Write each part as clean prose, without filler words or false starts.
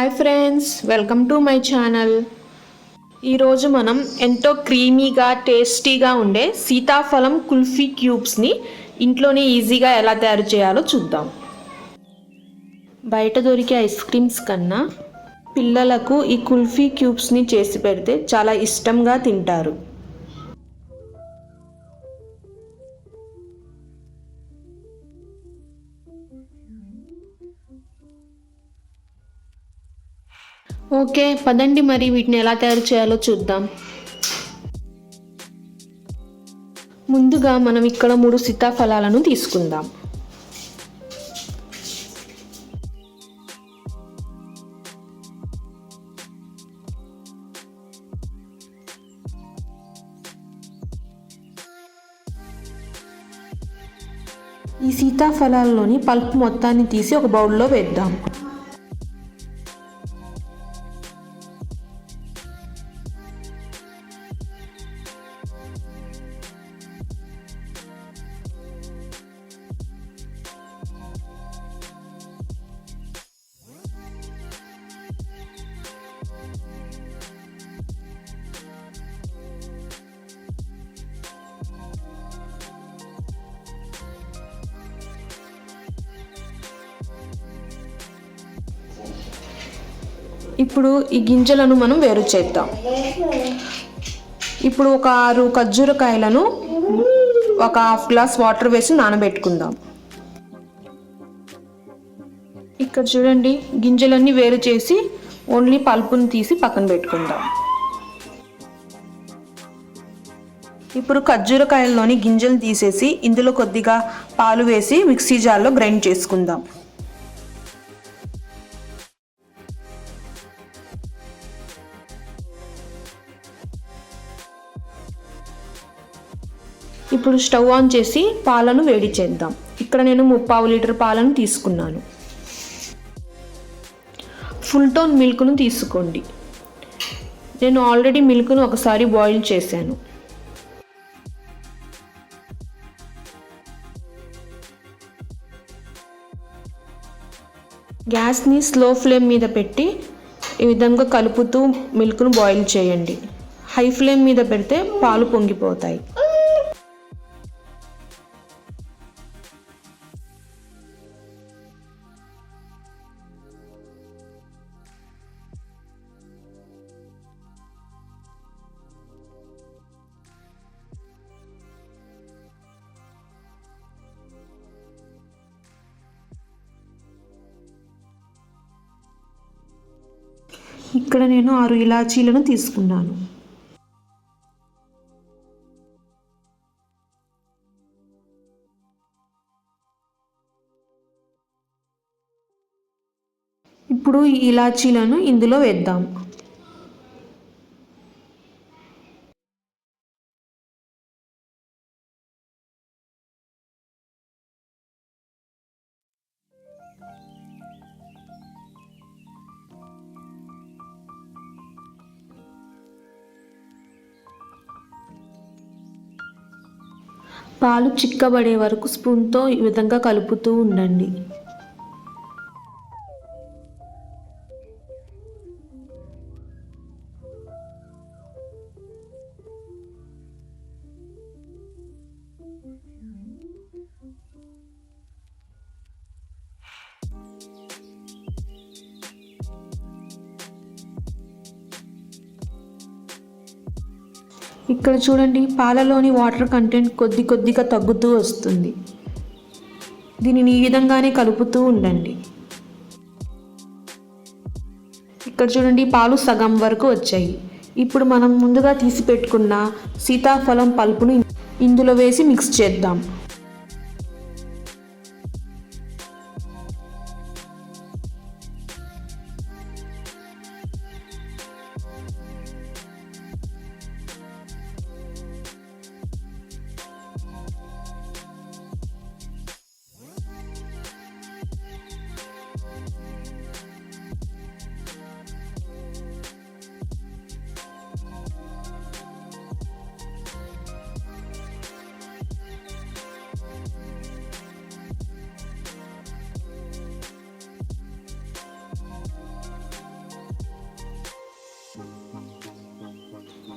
Hi friends, welcome to my channel. ఈరోజు మనం ఎంతో క్రీమీగా టేస్టీగా ఉండే సీతాఫలం కుల్ఫీ క్యూబ్స్ని ఇంట్లోనే ఈజీగా ఎలా తయారు చేయాలో చూద్దాం. బయట దొరికే ఐస్ క్రీమ్స్ కన్నా పిల్లలకు ఈ కుల్ఫీ క్యూబ్స్ని చేసి పెడితే చాలా ఇష్టంగా తింటారు. ఓకే, పదండి మరి వీటిని ఎలా తయారు చేయాలో చూద్దాం. ముందుగా మనం ఇక్కడ 3 సీతాఫలాలను తీసుకుందాం. ఈ సీతాఫలాల్లోని పల్ప్ మొత్తాన్ని తీసి ఒక బౌల్లో వేద్దాం. ఇప్పుడు ఈ గింజలను మనం వేరు చేద్దాం. ఇప్పుడు ఒక 6 ఖర్జూరకాయలను ఒక హాఫ్ గ్లాస్ వాటర్ వేసి నానబెట్టుకుందాం. ఇక్కడ చూడండి, గింజలన్నీ వేరు చేసి ఓన్లీ పల్పుని తీసి పక్కన పెట్టుకుందాం. ఇప్పుడు ఖర్జూరకాయల్లోని గింజలు తీసేసి ఇందులో కొద్దిగా పాలు వేసి మిక్సీ జార్లో గ్రైండ్ చేసుకుందాం. ఇప్పుడు స్టవ్ ఆన్ చేసి పాలను వేడి చేద్దాం. ఇక్కడ నేను 3/4 లీటర్ పాలను తీసుకున్నాను. ఫుల్ టోన్ మిల్క్ను తీసుకోండి. నేను ఆల్రెడీ మిల్క్ను ఒకసారి బాయిల్ చేశాను. గ్యాస్ని స్లో ఫ్లేమ్ మీద పెట్టి ఈ విధంగా కలుపుతూ మిల్క్ను బాయిల్ చేయండి. హై ఫ్లేమ్ మీద పెడితే పాలు పొంగిపోతాయి. ఇక్కడ నేను 6 ఇలాచీలను తీసుకున్నాను. ఇప్పుడు ఈ ఇలాచీలను ఇందులో వేద్దాం. పాలు చిక్కబడే వరకు స్పూన్తో ఈ విధంగా కలుపుతూ ఉండండి. ఇక్కడ చూడండి, పాలలోని వాటర్ కంటెంట్ కొద్దిగా తగ్గుతూ వస్తుంది. దీనిని ఈ విధంగానే కలుపుతూ ఉండండి. ఇక్కడ చూడండి, పాలు సగం వరకు వచ్చాయి. ఇప్పుడు మనం ముందుగా తీసి పెట్టుకున్న సీతాఫలం పల్పును ఇందులో వేసి మిక్స్ చేద్దాం.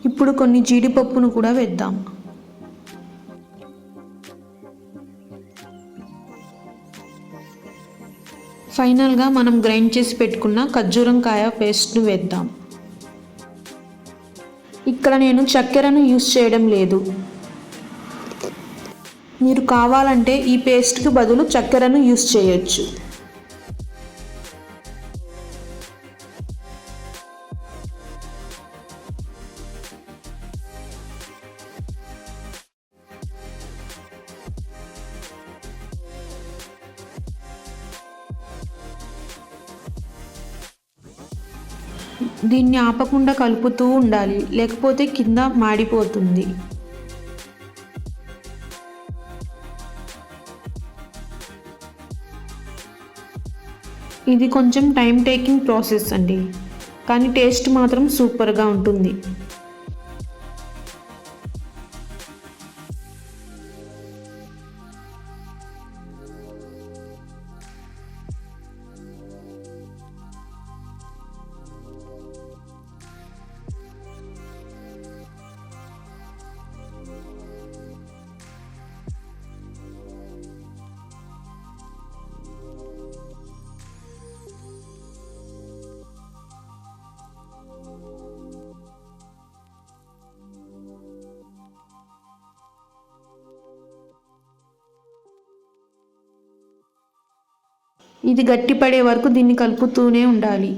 ఇప్పుడు కొన్ని జీడిపప్పును కూడా వేద్దాం. ఫైనల్గా మనం గ్రైండ్ చేసి పెట్టుకున్న ఖర్జూరం కాయ పేస్ట్ను వేద్దాం. ఇక్కడ నేను చక్కెరను యూస్ చేయడం లేదు. మీరు కావాలంటే ఈ పేస్ట్కి బదులు చక్కెరను యూస్ చేయొచ్చు. దీన్ని ఆపకుండా కలుపుతూ ఉండాలి, లేకపోతే కింద మాడిపోతుంది. ఇది కొంచెం టైం టేకింగ్ ప్రాసెస్ అండి, కానీ టేస్ట్ మాత్రం సూపర్గా ఉంటుంది. ఇది గట్టిపడే వరకు దీన్ని కలుపుతూనే ఉండాలి.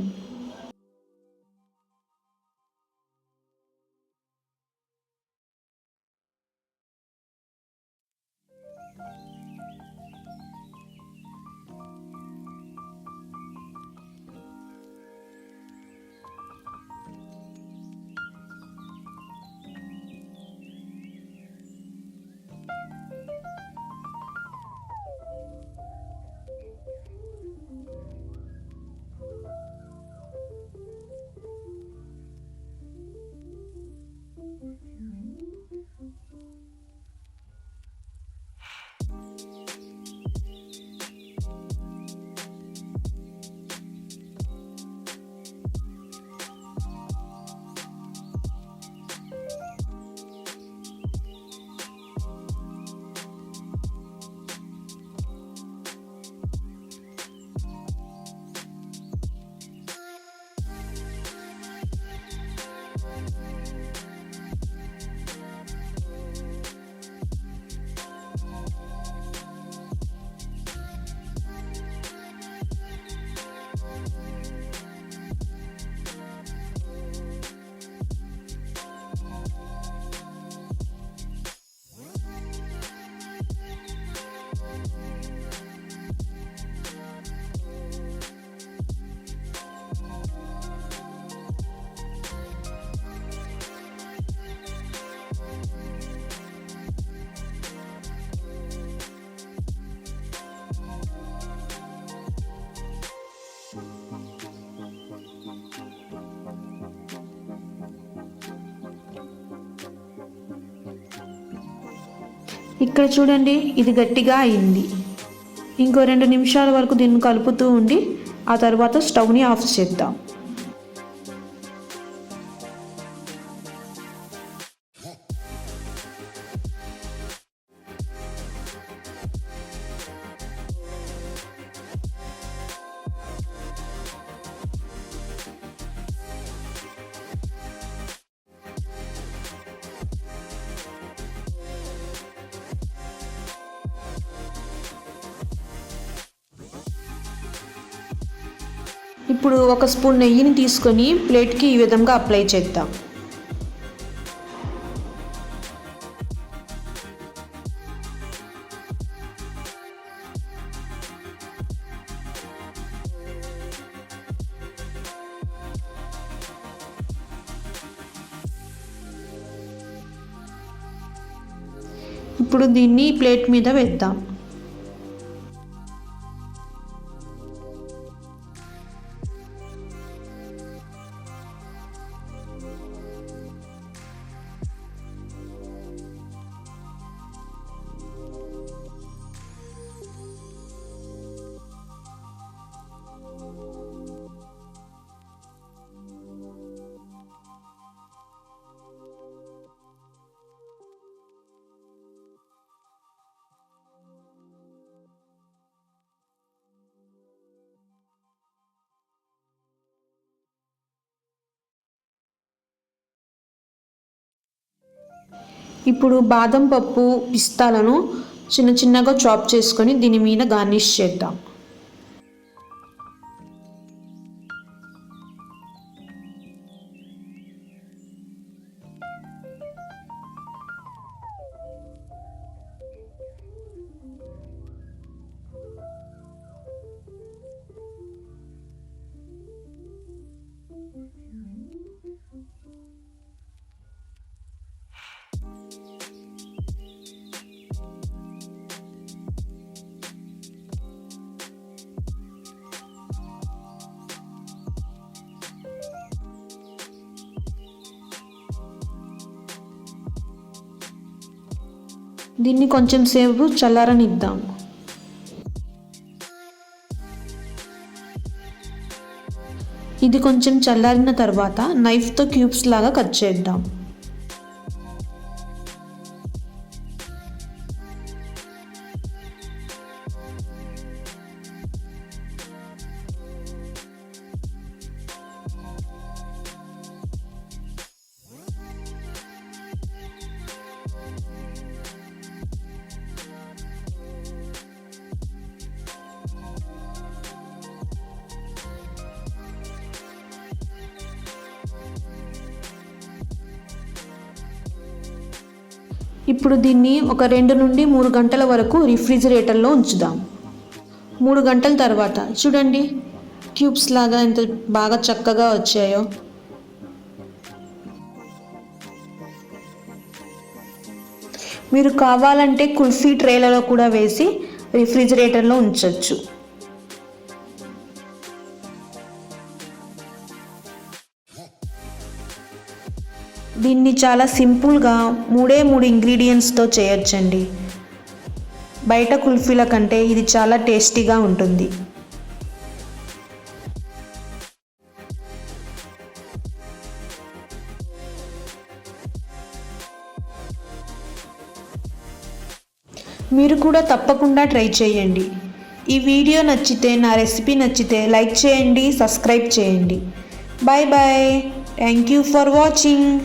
ఇక్కడ చూడండి, ఇది గట్టిగా అయింది. ఇంకో 2 నిమిషాల వరకు దీన్ని కలుపుతూ ఉండి ఆ తర్వాత స్టవ్ని ఆఫ్ చేద్దాం. ఇప్పుడు ఒక స్పూన్ నెయ్యిని తీసుకొని ప్లేట్కి ఈ విధంగా అప్లై చేద్దాం. ఇప్పుడు దీన్ని ప్లేట్ మీద వేద్దాం. ఇప్పుడు బాదం పప్పు పిస్తాలను చిన్న చిన్నగా చాప్ చేసుకొని దీని మీద గార్నిష్ చేద్దాం. దీన్ని కొంచెం సేపు చల్లారనిద్దాం. ఇది కొంచెం చల్లారిన తర్వాత నైఫ్తో క్యూబ్స్ లాగా కట్ చేద్దాం. ఇప్పుడు దీన్ని ఒక 2 నుండి 3 గంటల వరకు రిఫ్రిజిరేటర్లో ఉంచుదాం. 3 గంటల తర్వాత చూడండి క్యూబ్స్ లాగా ఎంత బాగా చక్కగా వచ్చాయో. మీరు కావాలంటే కుల్ఫీ ట్రేలలో కూడా వేసి రిఫ్రిజిరేటర్లో ఉంచవచ్చు. దీన్ని చాలా సింపుల్గా 3 ఇంగ్రీడియంట్స్తో చేయొచ్చండి. బయట కుల్ఫీల కంటే ఇది చాలా టేస్టీగా ఉంటుంది. మీరు కూడా తప్పకుండా ట్రై చేయండి. ఈ వీడియో నచ్చితే, నా రెసిపీ నచ్చితే లైక్ చేయండి, సబ్స్క్రైబ్ చేయండి. Bye bye. Thank you for watching.